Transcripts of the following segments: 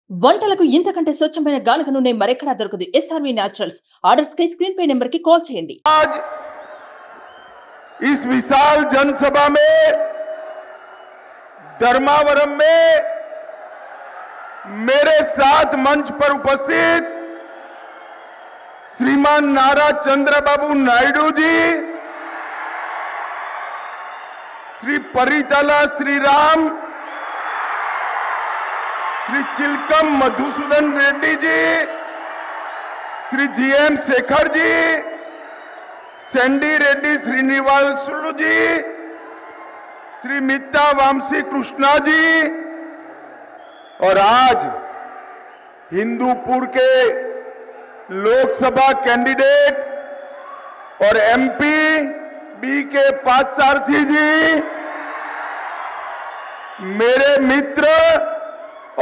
వంటలకు ఇంతకంటే స్వచ్ఛమైన గానుగ నూనె మరెక్కడా దొరకదు. SRV naturals. ఆర్డర్స్ కై స్క్రీన్ పై నెంబర్ की कॉल చేయండి. आज इस विशाल जनसभा में धर्मावरम में मेरे साथ मंच पर उपस्थित श्रीमान नारा चंद्रबाबू नायडू जी, श्री परिताला श्रीराम, श्री चिलकम मधुसूदन रेड्डी जी, श्री GM शेखर जी, सैंडी रेड्डी श्रीनिवासुलु जी, श्री मित्ता वामसी कृष्णा जी, और आज हिंदूपुर के लोकसभा कैंडिडेट और MP बी के पार्थसारथी जी, मेरे मित्र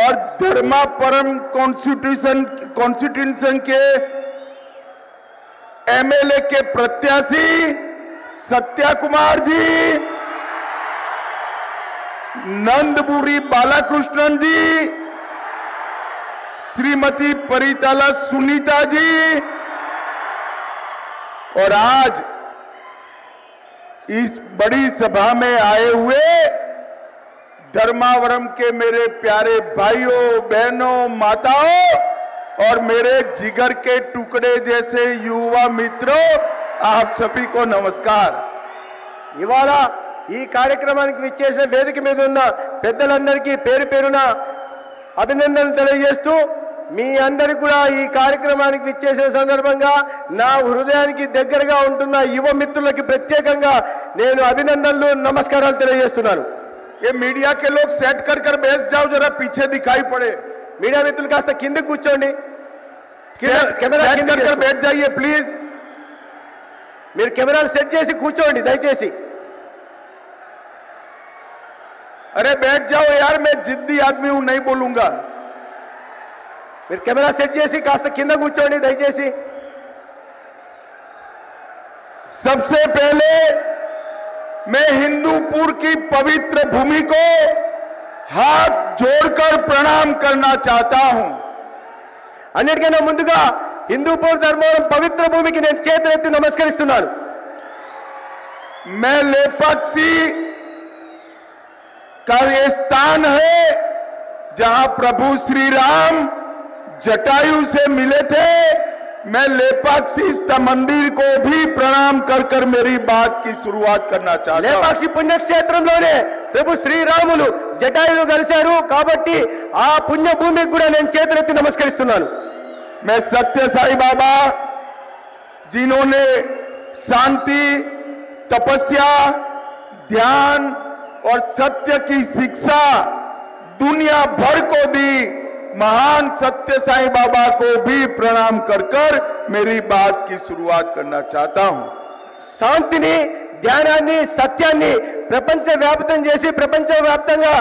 और धर्मावरम कॉन्स्टिट्यूशन के MLA के प्रत्याशी सत्या कुमार जी, नंदपुरी बालाकृष्णन जी, श्रीमती परिताला सुनीता जी, और आज इस बड़ी सभा में आए हुए धर्मावरम के मेरे प्यारे भाइयों बहनों माताओं और मेरे जिगर के टुकड़े जैसे युवा मित्रों, आप सभी को नमस्कार। ఇవాళ ఈ కార్యక్రమానికి విచ్చేసిన వేదిక మీద ఉన్న పెద్దలందరికీ పేరు పేరున అభినందనలు తెలియజేస్తూ మీ అందరికీ కూడా ఈ కార్యక్రమానికి విచ్చేసిన సందర్భంగా నా హృదయానికి దగ్గరగా ఉంటున్న యువ మిత్రులకి ప్రత్యేకంగా నేను అభినందనలు నమస్కారాలు తెలియజేస్తున్నాను। ये मीडिया के लोग सेट कर कर बैठ जाओ, जरा पीछे दिखाई पड़े। మీడియా మిత్రులు కాస్త కింద కూర్చోండి, కెమెరా कर कर बैठ जाइए प्लीज। మీరు కెమెరాలు సెట్ చేసి కూర్చోండి దయచేసి। अरे बैठ जाओ यार, मैं जिद्दी आदमी हूं, नहीं बोलूंगा। మీరు కెమెరా సెట్ చేసి కాస్త కింద కూర్చోండి దయచేసి। सबसे पहले मैं हिंदूपुर की पवित्र भूमि को हाथ जोड़कर प्रणाम करना चाहता हूं। అన్నిటికన్నా ముందుగా హిందూపూర్ ధర్మవరం పవిత్ర భూమికి నేను చేతులెత్తి నమస్కరిస్తున్నాను। मैं लेपाक्षी का ये स्थान है जहां प्रभु श्री राम जटायु से मिले थे। मैं लेपाक्षी मंदिर को भी प्रणाम कर कर मेरी बात की शुरुआत करना चाहता हूं। లేపాక్షి పుణ్యక్షేత్రంలోనే ప్రభు శ్రీరాములు జటాయులు కలిశారు కాబట్టి ఆ పుణ్య భూమికి కూడా నేను చేతులెత్తి నమస్కరిస్తున్నాను। मैं सत्य साई बाबा, जिन्होंने शांति, तपस्या, ध्यान और सत्य की शिक्षा दुनिया भर को दी, महान सत्य साई बाबा को भी प्रणाम कर कर मेरी बात की शुरुआत करना चाहता हूं। శాంతిని, ధ్యానాన్ని, సత్యాన్ని ప్రపంచ వ్యాప్తం చేసి ప్రపంచవ్యాప్తంగా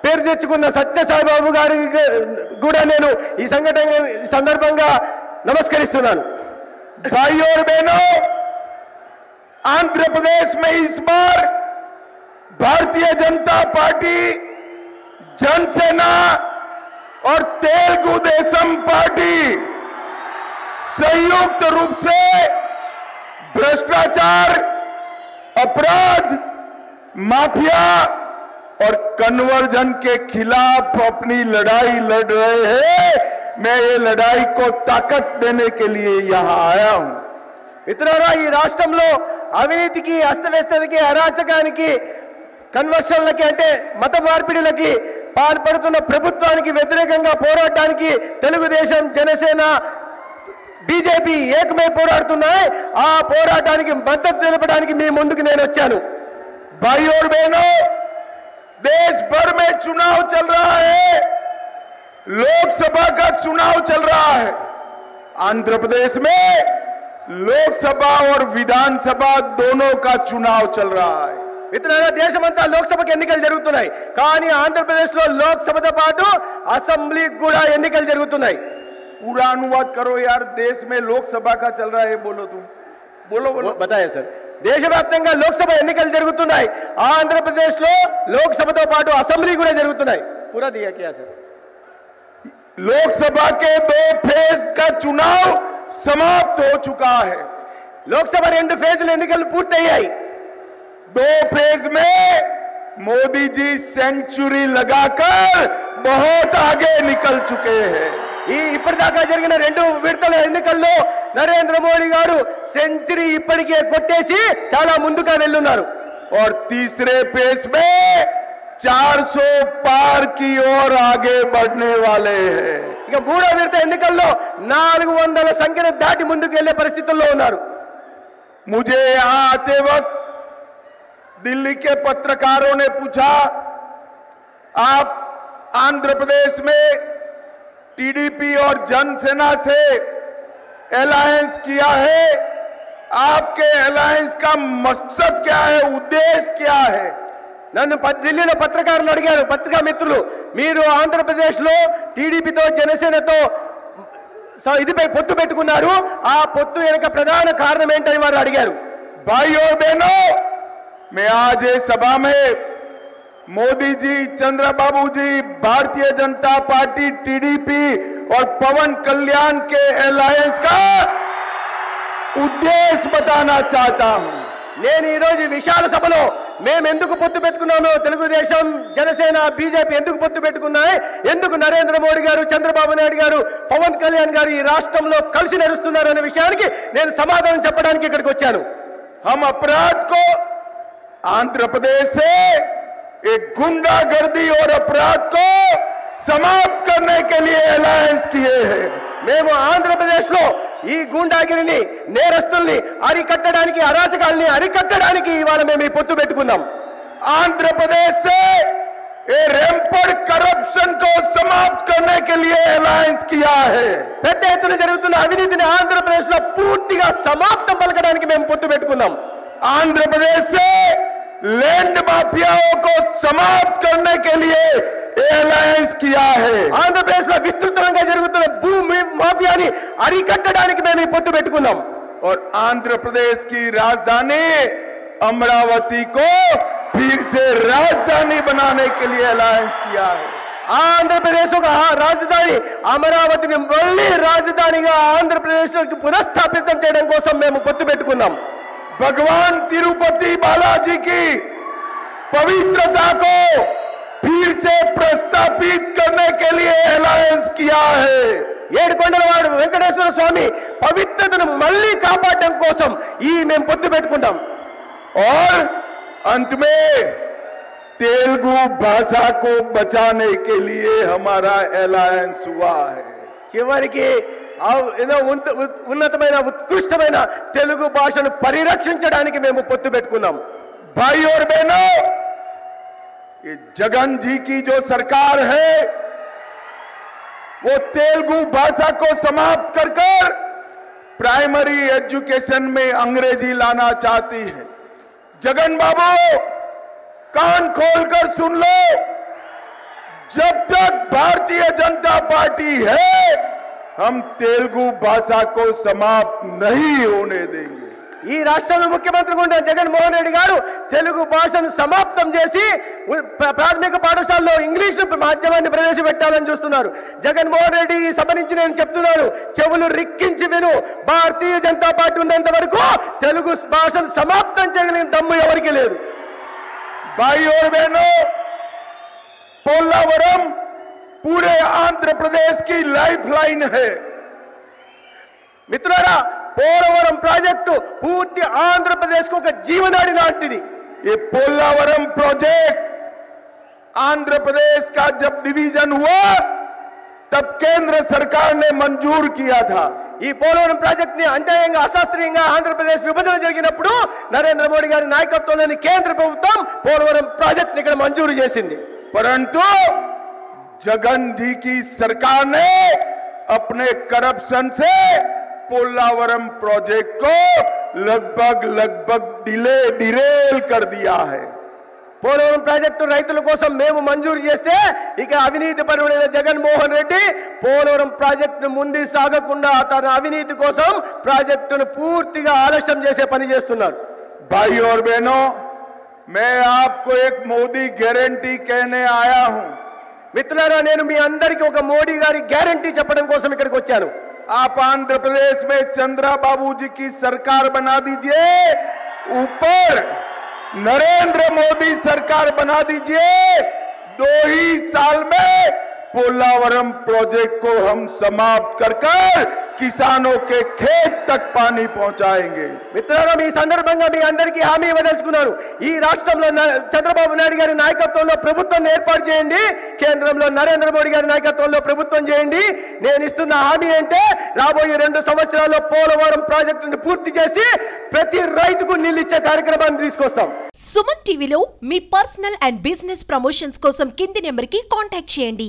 పేరు తెచ్చుకున్న సత్య సాయిబాబు గారికి కూడా నేను ఈ సందర్భంగా నమస్కరిస్తున్నాను। भाइयों और बहनों, आंध्र प्रदेश में इस बार भारतीय जनता पार्टी, जनसेना और तेलुगु देशम पार्टी संयुक्त रूप से भ्रष्टाचार, अपराध, माफिया और कन्वर्जन के खिलाफ अपनी लड़ाई लड़ रहे हैं। मैं ये लड़ाई को ताकत देने के लिए यहां आया हूं। మిత్రులారా, ఈ రాష్ట్రంలో అవినీతికి, అస్తవ్యస్తకి, అరాచకానికి, కన్వర్షన్లకి అంటే మత మార్పిడిలకి పాల్పడుతున్న ప్రభుత్వానికి వ్యతిరేకంగా పోరాటానికి తెలుగుదేశం, జనసేన, బీజేపీ ఏకమై పోరాడుతున్నాయి। ఆ పోరాటానికి మద్దతు తెలపడానికి మీ ముందుకు నేను వచ్చాను। भाइयों और बहनों, देश भर में चुनाव चल रहा है, लोकसभा का चुनाव चल रहा है। आंध्र प्रदेश में लोकसभा और विधानसभा दोनों का चुनाव चल रहा है। మిత్రులారా, దేశమంతా లోక్సభకి ఎన్నికలు జరుగుతున్నాయి, కానీ ఆంధ్రప్రదేశ్లో లోక్సభతో పాటు అసెంబ్లీకి కూడా ఎన్నికలు జరుగుతున్నాయి। पूरा अनुवाद करो यार, देश में लोकसभा का चल रहा है, बोलो तुम, बोलो बोलो। बताया सर, దేశవ్యాప్తంగా లోక్సభ ఎన్నికలు జరుగుతున్నాయి, ఆంధ్రప్రదేశ్లో లోక్సభతో పాటు అసెంబ్లీ కూడా జరుగుతున్నాయి। पूरा दिया क्या सर? लोकसभा के 2 फेज का चुनाव समाप्त हो चुका है। లోక్సభ 2 ఫేజ్ల ఎన్నికలు పూర్తయ్యాయి। 2 फेज में मोदी जी सेंचुरी लगाकर बहुत आगे निकल चुके हैं। ఇప్పటిదాకా జరిగిన 2 విడతల ఎన్నికల్లో నరేంద్ర మోడీ గారు సెంచరీ ఇప్పటికే కొట్టేసి చాలా ముందుగా వెళ్ళున్నారు। और तीसरे फेज में 400 पार की ओर आगे बढ़ने वाले हैं। ఇక మూడో విడత ఎన్నికల్లో 400 సంఖ్యను దాటి ముందుకు వెళ్లే పరిస్థితుల్లో ఉన్నారు। मुझे यहाँ आते वक्त दिल्ली के पत्रकारों ने पूछा, आप आंध्र प्रदेश में टीडीपी और जनसेना से अलायंस किया है, आपके अलायंस का मकसद क्या है, उद्देश्य क्या है? నన్ను ఢిల్లీలో పత్రికారులు అడిగారు, పత్రికా మిత్రులు, మీరు ఆంధ్రప్రదేశ్లో టీడీపీతో జనసేనతో ఇదిపై పొత్తు పెట్టుకున్నారు, ఆ పొత్తు వెనుక ప్రధాన కారణం ఏంటని వారు అడిగారు। भाई और बहनों, मैं आज इस सभा में मोदी जी, चंद्रबाबू जी, भारतीय जनता पार्टी, टीडीपी और पवन कल्याण के अलायंस का उद्देश्य बताना चाहता हूं। నేను ఈ రోజు విశాల సభలో మేము ఎందుకు పొత్తు పెట్టుకున్నామో, తెలుగుదేశం, జనసేన, బీజేపీ ఎందుకు పొత్తు పెట్టుకున్నాయి, ఎందుకు నరేంద్ర మోడీ గారు, చంద్రబాబు నాయుడు గారు, పవన్ కళ్యాణ్ గారు ఈ రాష్ట్రంలో కలిసి నడుస్తున్నారు అనే విషయానికి నేను సమాధానం చెప్పడానికి ఇక్కడికి వచ్చాను। हम अपराध को आंध्र प्रदेश से एक गुंडागर्दी और अपराध को समाप्त करने के लिए अलायंस किए हैं। మేము ఆంధ్రప్రదేశ్లో ఈ గూండాగిరిని, నేరస్తుల్ని అరికట్టడానికి, అరాచకాల్ని అరికట్టడానికి ఇవాళ మేము ఈ పొత్తు పెట్టుకున్నాం। आंध्र प्रदेश से ये रैंपेंट करप्शन को समाप्त करने के लिए अलायंस किया है। పెద్ద ఎత్తున జరుగుతున్న అవినీతిని ఆంధ్రప్రదేశ్లో పూర్తిగా సమాప్తం పలకడానికి మేము పొత్తు పెట్టుకున్నాం। आंध्र प्रदेश से लैंड माफियाओं को समाप्त करने के लिए अलायंस किया है। ఆంధ్రప్రదేశ్లో విస్తృతంగా జరుగుతున్న భూమి మాఫియాని అరికట్టడానికి మేము ఈ పొత్తు పెట్టుకున్నాం। और आंध्र प्रदेश की राजधानी अमरावती को फिर से राजधानी बनाने के लिए अलायंस किया है। ఆంధ్రప్రదేశ్ ఒక రాజధాని అమరావతిని మళ్ళీ రాజధానిగా ఆంధ్రప్రదేశ్కి పునఃస్థాపితం చేయడం కోసం మేము పొత్తు పెట్టుకున్నాం। भगवान तिरुपति बालाजी की पवित्रता को फिर से प्रस्तापित करने के लिए अलायंस किया है। ఏడుకొండలవాడు వెంకటేశ్వర స్వామి పవిత్రతను మళ్ళీ కాపాడడం కోసం ఈ మేము పొత్తు పెట్టుకుంటాం। और अंत में तेलुगु भाषा को बचाने के लिए हमारा अलायंस हुआ है। చివరికి ఏదో ఉన్నతమైన ఉత్కృష్టమైన తెలుగు భాషను పరిరక్షించడానికి మేము పొత్తు పెట్టుకున్నాం। भाई और बहनों, ये जगन जी की जो सरकार है वो तेलुगु भाषा को समाप्त कर प्राइमरी एजुकेशन में अंग्रेजी लाना चाहती है। जगन बाबू, कान खोलकर सुन लो, जब तक भारतीय जनता पार्टी है हम तेलुगु भाषा को समाप्त नहीं होने देंगे। ఈ రాష్ట్రంలో ముఖ్యమంత్రిగా ఉన్న జగన్మోహన్ రెడ్డి గారు తెలుగు భాషను సమాప్తం చేసి ప్రాథమిక పాఠశాలలో ఇంగ్లీష్ మాధ్యమాన్ని ప్రవేశపెట్టాలని చూస్తున్నారు। జగన్మోహన్ రెడ్డి ఈ సభ నుంచి నేను చెప్తున్నాను, చెవులు రిక్కించి విను, భారతీయ జనతా పార్టీ ఉన్నంత వరకు తెలుగు భాషను సమాప్తం చేయగలిగిన దమ్ము ఎవరికి లేదు। भाई और बहनों, पोलावरम पूरे आंध्र प्रदेश की लाइफलाइन है। మిత్రులారా, పోలవరం ప్రాజెక్టు పూర్తి ఆంధ్రప్రదేశ్ కు ఒక జీవనాడి లాంటిది। ये पोलावरम प्रोजेक्ट आंध्र प्रदेश का जब डिवीजन हुआ तब केंद्र सरकार ने मंजूर किया था। ఈ పోలవరం ప్రాజెక్ట్ ని అన్యాయంగా, అశాస్త్రీయంగా ఆంధ్రప్రదేశ్ విభజన జరిగినప్పుడు నరేంద్ర మోడీ గారి నాయకత్వంలోని కేంద్ర ప్రభుత్వం పోలవరం ప్రాజెక్ట్ ని ఇక్కడ మంజూరు చేసింది। परंतु जगन जी की सरकार ने अपने करप्शन से पोलावरम प्रोजेक्ट को लगभग डिरेल कर दिया है। పోలవరం ప్రాజెక్టు రైతుల కోసం మేము మంజూరు చేస్తే ఇక అవినీతి పరుడైన జగన్మోహన్ రెడ్డి పోలవరం ప్రాజెక్టును ముందు సాగకుండా తన అవినీతి కోసం ప్రాజెక్టును పూర్తిగా ఆలస్యం చేసే పని చేస్తున్నారు। भाई और बहनों, मैं आपको एक मोदी गारंटी कहने आया हूं। మిత్రులారా, నేను మీ అందరికీ ఒక మోడీ గారి గ్యారంటీ చెప్పడం కోసం ఇక్కడికి వచ్చాను. आप आंध्र प्रदेश में चंद्रा बाबू जी की सरकार बना दीजिए, ऊपर नरेंद्र मोदी सरकार बना दीजिए. 2 ही साल में पोलावरम प्रोजेक्ट को हम समाप्त कर किसानों के खेत तक पानी पहुंचाएंगे. మిత్రులారా, ఈ సందర్భంగా మీ అందరికీ హామీ ఇవ్వదలుచుకున్నాను. ఈ రాష్ట్రంలో చంద్రబాబు నాయుడు గారి నాయకత్వంలో ప్రభుత్వం ఏర్పాటు చేయండి, కేంద్రంలో నరేంద్ర మోడీ గారి నాయకత్వంలో ప్రభుత్వం చేయండి. నేను ఇస్తున్న హామీ అంటే రాబోయే 2 సంవత్సరాల్లో పోలవరం ప్రాజెక్టును పూర్తి చేసి ప్రతి రైతుకు నీళ్ళు ఇచ్చే కార్యక్రమాన్ని తీసుకొస్తాం. సుమన్ టీవీలో మీ పర్సనల్ అండ్ బిజినెస్ ప్రమోషన్స్ కోసం కింది నెంబర్కి కాంటాక్ట్ చేయండి.